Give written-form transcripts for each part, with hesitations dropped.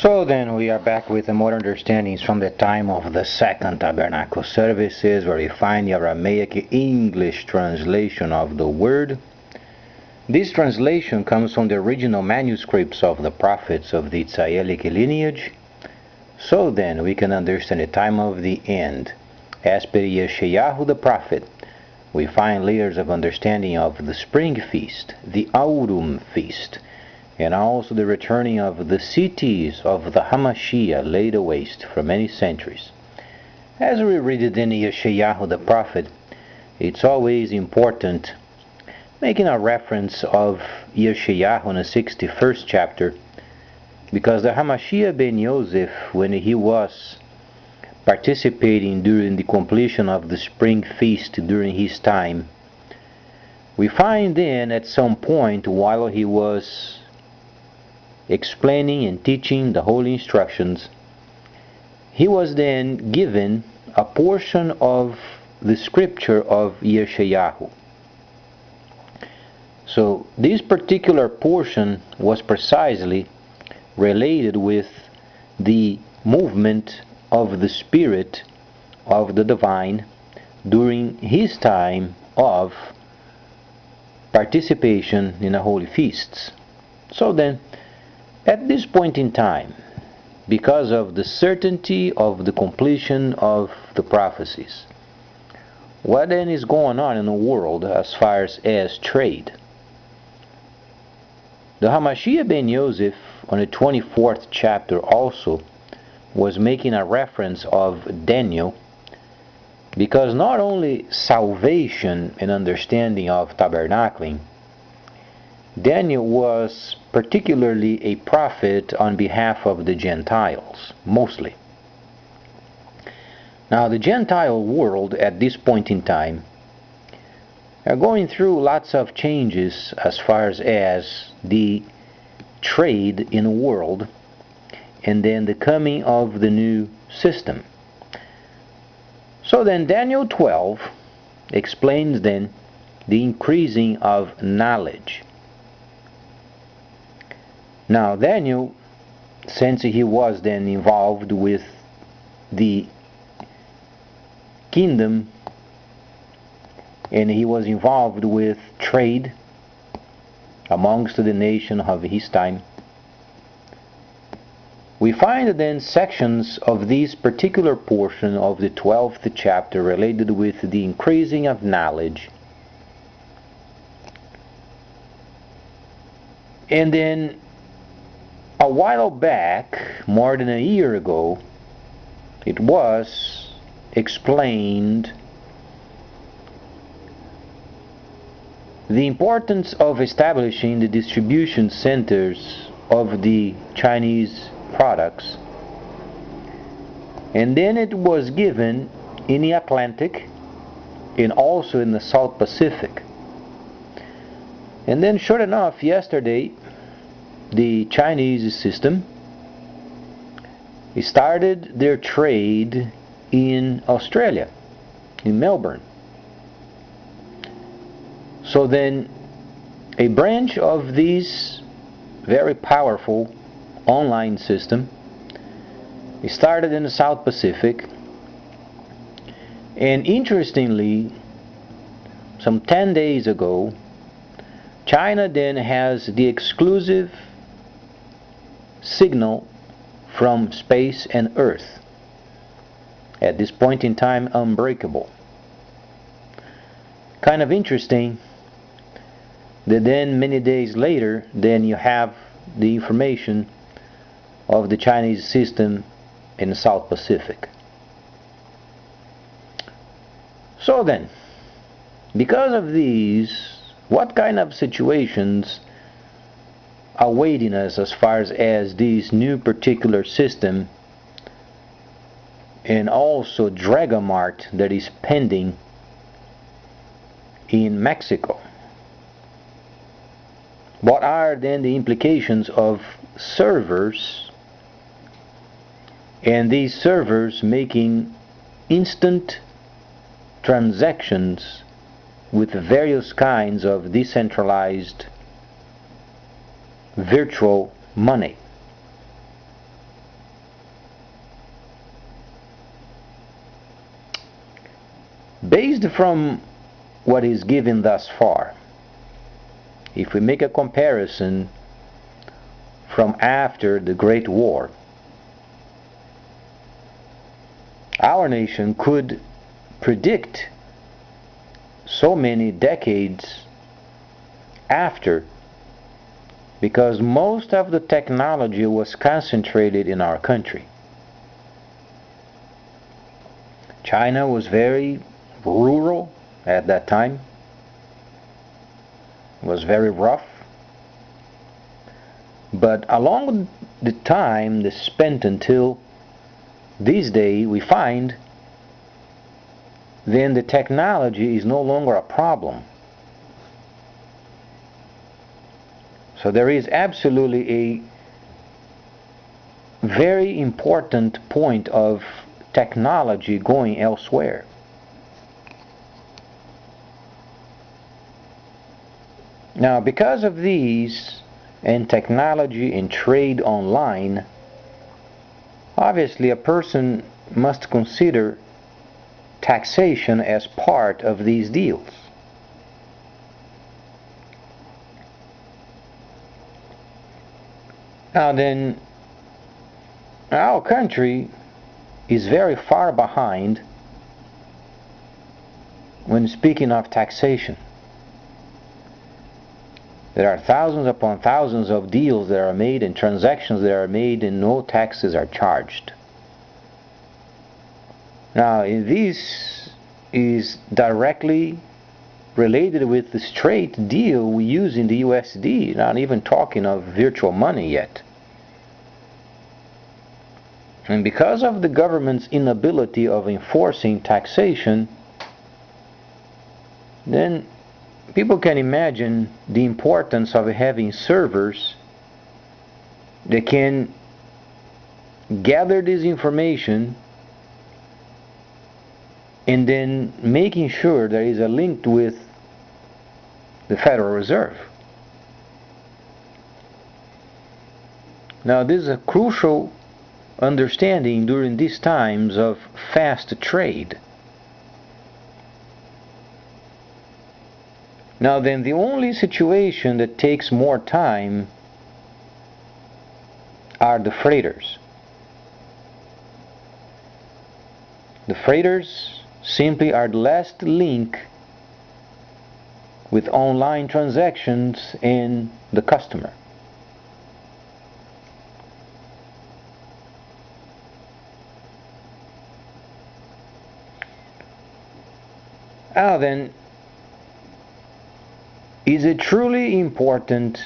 So then we are back with the more understandings from the time of the second tabernacle services, where we find the Aramaic English translation of the word. This translation comes from the original manuscripts of the prophets of the Israelic lineage. So then we can understand the time of the end. As per Yeshayahu the prophet, we find layers of understanding of the spring feast, the autumn feast, and also the returning of the cities of the Hamashiach laid waste for many centuries. As we read it in Yeshayahu the prophet, it's always important making a reference of Yeshayahu in the 61st chapter, because the Hamashiach ben Yosef, when he was participating during the completion of the spring feast during his time, we find then at some point while he was explaining and teaching the holy instructions, he was then given a portion of the scripture of Yeshayahu. So this particular portion was precisely related with the movement of the Spirit of the Divine during his time of participation in the holy feasts. So then, at this point in time, because of the certainty of the completion of the prophecies, what then is going on in the world as far as trade? The Hamashiach ben Yosef on the 24th chapter also was making a reference of Daniel, because not only salvation and understanding of tabernacling, Daniel was particularly a prophet on behalf of the Gentiles, mostly. Now, the Gentile world at this point in time are going through lots of changes as far as the trade in the world, and then the coming of the new system. So then Daniel 12 explains then the increasing of knowledge. Now Daniel, since he was then involved with the kingdom and he was involved with trade amongst the nation of his time, we find then sections of this particular portion of the 12th chapter related with the increasing of knowledge. And then a while back, more than a year ago, it was explained the importance of establishing the distribution centers of the Chinese products, and then it was given in the Atlantic and also in the South Pacific. And then sure enough, yesterday the Chinese system started their trade in Australia, in Melbourne. So then a branch of this very powerful online system started in the South Pacific, and interestingly, some 10 days ago, China then has the exclusive signal from space and Earth, at this point in time unbreakable. Kind of interesting that then many days later, then you have the information of the Chinese system in the South Pacific. So then, because of these, what kind of situations are awaiting us as far as this new particular system, and also Dragamart that is pending in Mexico? What are then the implications of servers, and these servers making instant transactions with various kinds of decentralized virtual money? Based from what is given thus far, if we make a comparison from after the Great War, our nation could predict so many decades after, because most of the technology was concentrated in our country. China was very rural at that time, was very rough, but along the time that spent until this day, we find then the technology is no longer a problem. So there is absolutely a very important point of technology going elsewhere. Now, because of these and technology and trade online, obviously a person must consider taxation as part of these deals. Now then, our country is very far behind when speaking of taxation. There are thousands upon thousands of deals that are made and transactions that are made and no taxes are charged. Now, this is directly related with the straight deal we use in the USD, not even talking of virtual money yet. And because of the government's inability of enforcing taxation, then people can imagine the importance of having servers that can gather this information and then making sure there is a link with the Federal Reserve. Now, this is a crucial understanding during these times of fast trade. Now then, the only situation that takes more time are the freighters. The freighters simply are the last link with online transactions and the customer. Now then, is it truly important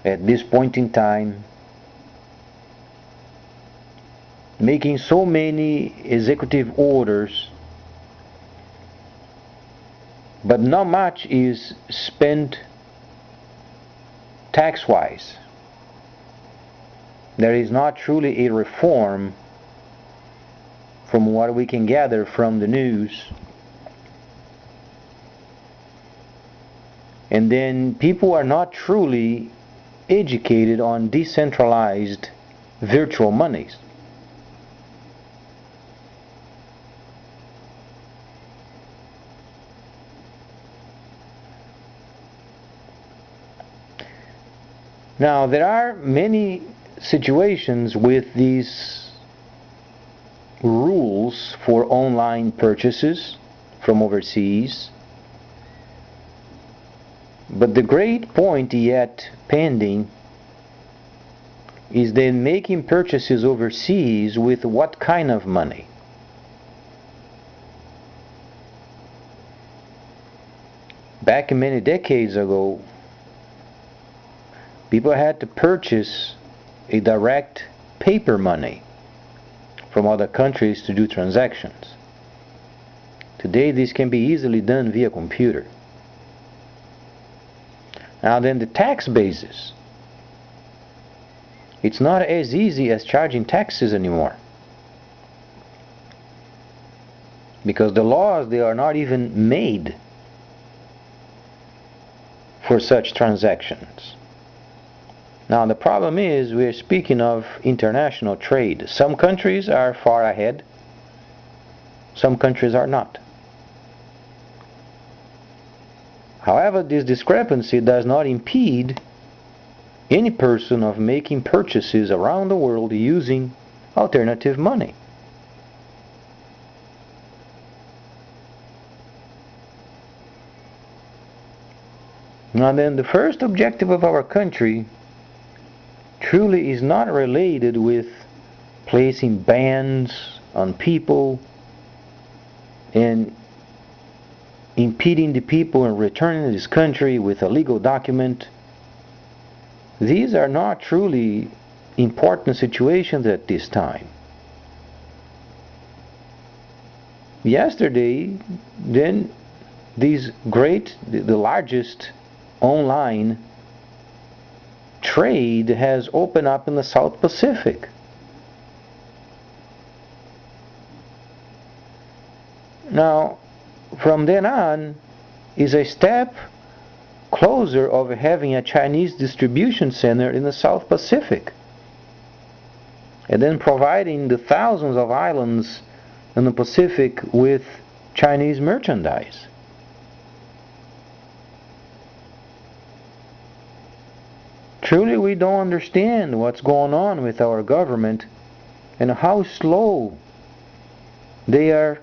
at this point in time making so many executive orders but not much is spent tax-wise? There is not truly a reform from what we can gather from the news. And then people are not truly educated on decentralized virtual monies. Now, there are many situations with these rules for online purchases from overseas. But the great point yet pending is then making purchases overseas with what kind of money? Back many decades ago, people had to purchase a direct paper money from other countries to do transactions. Today this can be easily done via computer. Now then, the tax basis, it's not as easy as charging taxes anymore, because the laws, they are not even made for such transactions. Now the problem is, we're speaking of international trade. Some countries are far ahead, some countries are not. However, this discrepancy does not impede any person of making purchases around the world using alternative money. Now then, the first objective of our country truly is not related with placing bans on people and impeding the people in returning to this country with a legal document. These are not truly important situations at this time. Yesterday, then, the largest online trade has opened up in the South Pacific. Now, from then on is a step closer of having a Chinese distribution center in the South Pacific, and then providing the thousands of islands in the Pacific with Chinese merchandise. Truly, we don't understand what's going on with our government and how slow they are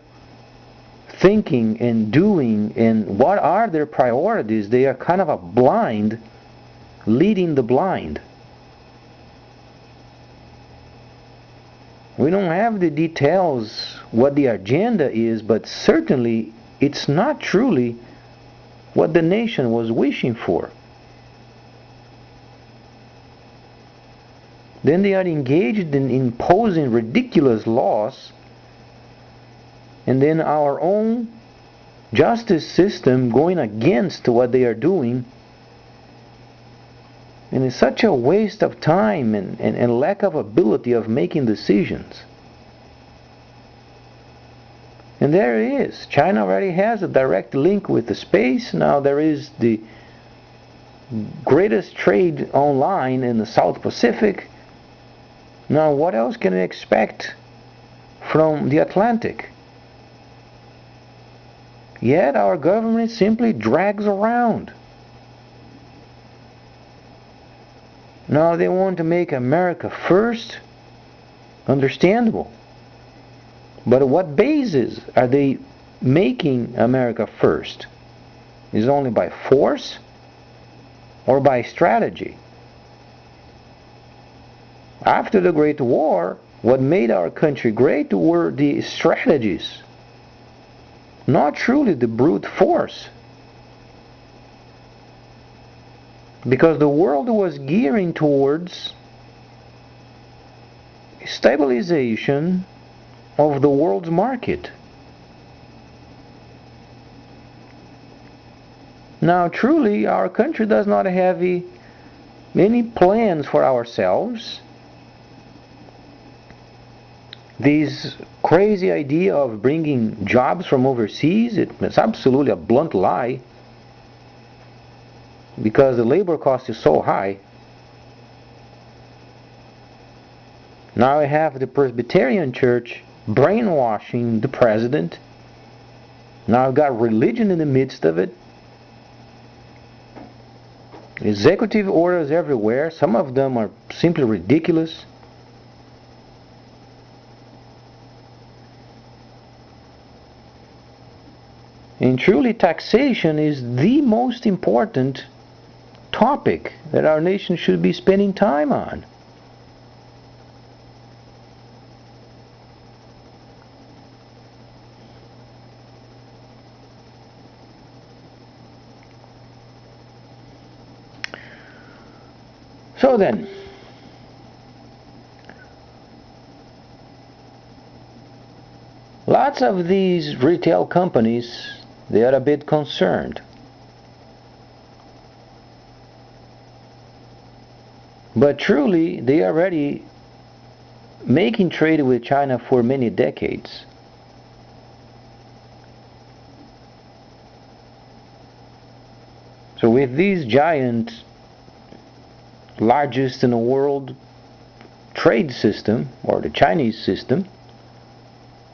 thinking and doing, and what are their priorities. They are kind of a blind leading the blind. We don't have the details what the agenda is, but certainly it's not truly what the nation was wishing for. Then they are engaged in imposing ridiculous laws, and then our own justice system going against what they are doing. And it's such a waste of time and lack of ability of making decisions. And there it is. China already has a direct link with the space. Now there is the greatest trade online in the South Pacific. Now what else can we expect from the Atlantic? Yet our government simply drags around. Now they want to make America first. Understandable. But what basis are they making America first? Is it only by force or by strategy? After the Great War, what made our country great were the strategies, not truly the brute force. Because the world was gearing towards stabilization of the world's market. Now truly our country does not have any plans for ourselves. This crazy idea of bringing jobs from overseas, it's absolutely a blunt lie, because the labor cost is so high. Now we have the Presbyterian Church brainwashing the president. Now we've got religion in the midst of it. Executive orders everywhere. Some of them are simply ridiculous. And truly taxation is the most important topic that our nation should be spending time on. So then, lots of these retail companies, they are a bit concerned. But truly, they are already making trade with China for many decades. So with these giant, largest in the world trade system, or the Chinese system,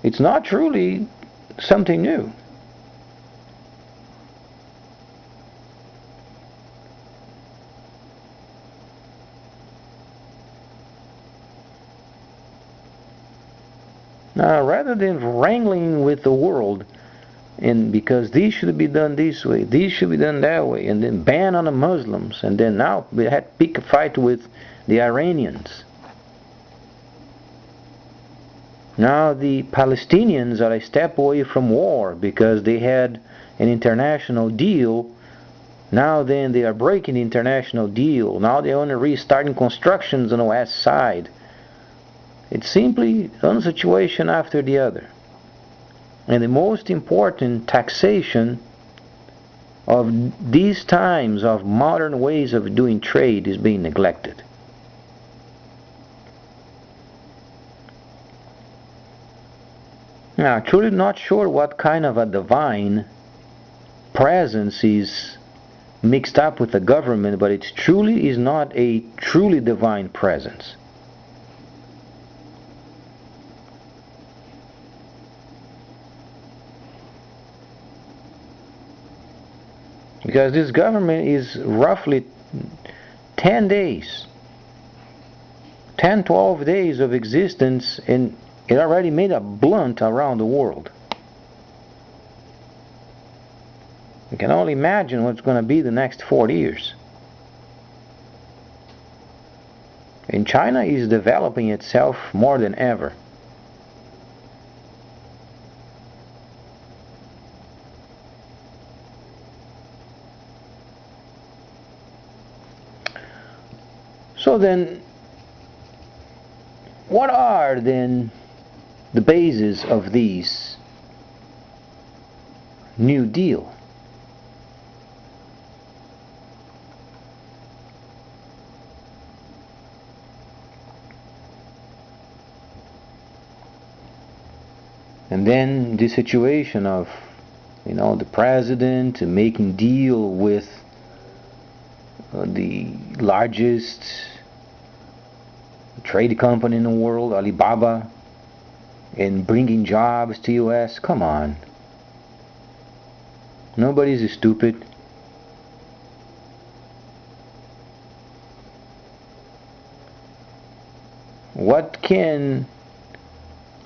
it's not truly something new. Rather than wrangling with the world, and because these should be done this way, these should be done that way, and then ban on the Muslims, and then now we had to pick a fight with the Iranians. Now the Palestinians are a step away from war because they had an international deal. Now then they are breaking the international deal. Now they're only restarting constructions on the west side. It's simply one situation after the other. And the most important taxation of these times of modern ways of doing trade is being neglected. Now, truly not sure what kind of a divine presence is mixed up with the government, but it truly is not a truly divine presence. Because this government is roughly 10 days, 10, 12 days of existence, and it already made a blunt around the world. You can only imagine what's going to be the next 40 years. And China is developing itself more than ever. So then, what are then the bases of this New Deal? And then the situation of, the president making deal with the largest trade company in the world, Alibaba, and bringing jobs to US. Come on. Nobody's stupid. What can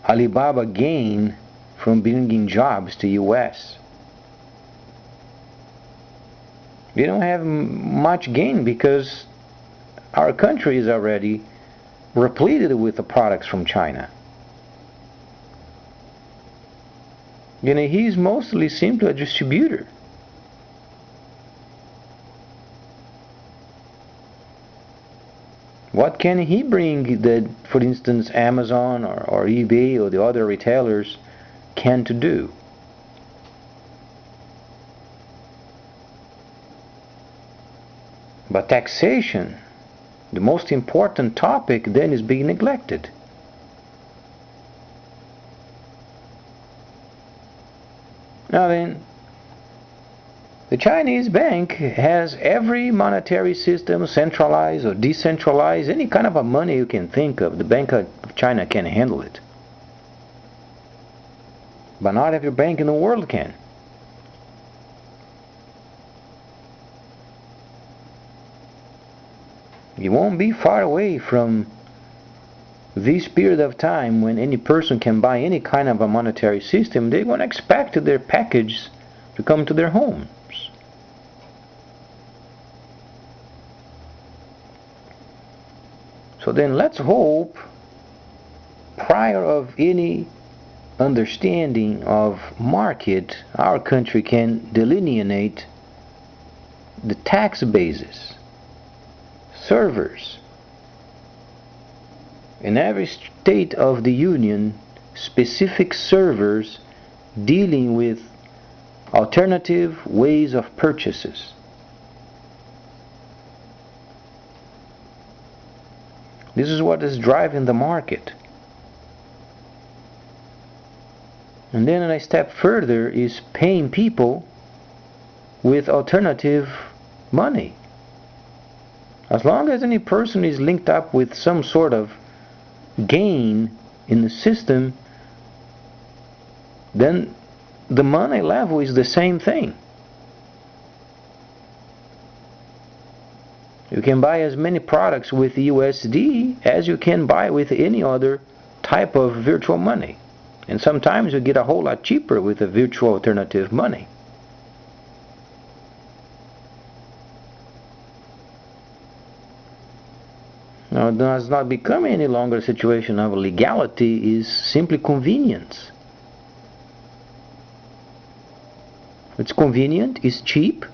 Alibaba gain from bringing jobs to US? They don't have much gain because our country is already repleted with the products from China. He's mostly simply a distributor. What can he bring that, for instance, Amazon or eBay or the other retailers can to do? But taxation, the most important topic, then is being neglected. Now then, the Chinese bank has every monetary system, centralized or decentralized, any kind of a money you can think of. The Bank of China can handle it. But not every bank in the world can. You won't be far away from this period of time when any person can buy any kind of a monetary system. They're going to expect their package to come to their homes. So then let's hope, prior of any understanding of market, our country can delineate the tax basis, servers. In every state of the Union, specific servers dealing with alternative ways of purchases. This is what is driving the market. And then a step further is paying people with alternative money. As long as any person is linked up with some sort of gain in the system, then the money level is the same thing. You can buy as many products with USD as you can buy with any other type of virtual money. And sometimes you get a whole lot cheaper with a virtual alternative money. Now, it does not become any longer a situation of legality, is simply convenience. It's convenient, it's cheap.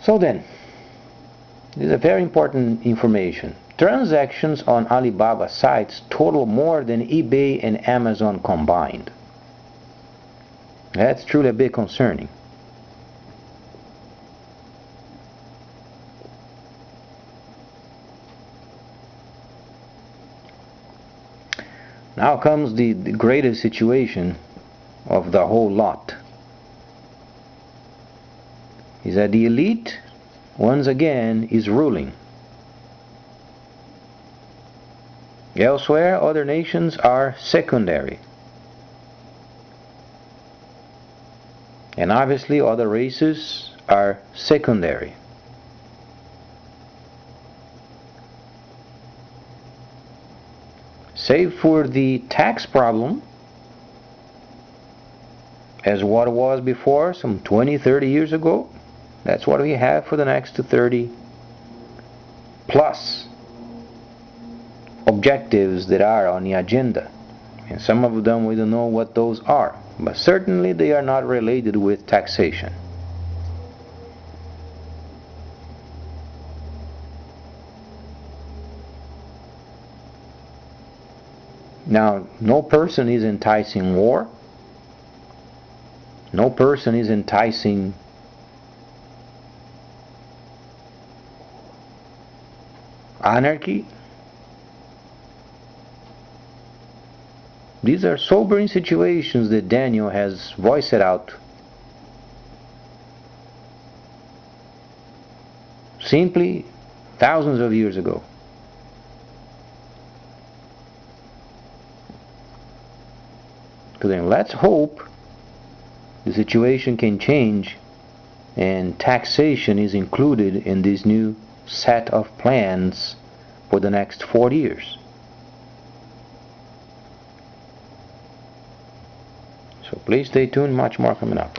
So then, this is a very important information. Transactions on Alibaba sites total more than eBay and Amazon combined. That's truly a bit concerning. Now comes the greatest situation of the whole lot. Is that the elite, once again, is ruling. Elsewhere, other nations are secondary. And obviously, other races are secondary. Save for the tax problem, as what was before some 20-30 years ago, that's what we have for the next 30 plus objectives that are on the agenda. And some of them we don't know what those are, but certainly they are not related with taxation. Now, no person is enticing war. No person is enticing anarchy. These are sobering situations that Daniel has voiced out simply thousands of years ago. So then let's hope the situation can change and taxation is included in this new set of plans for the next 40 years. So please stay tuned, much more coming up.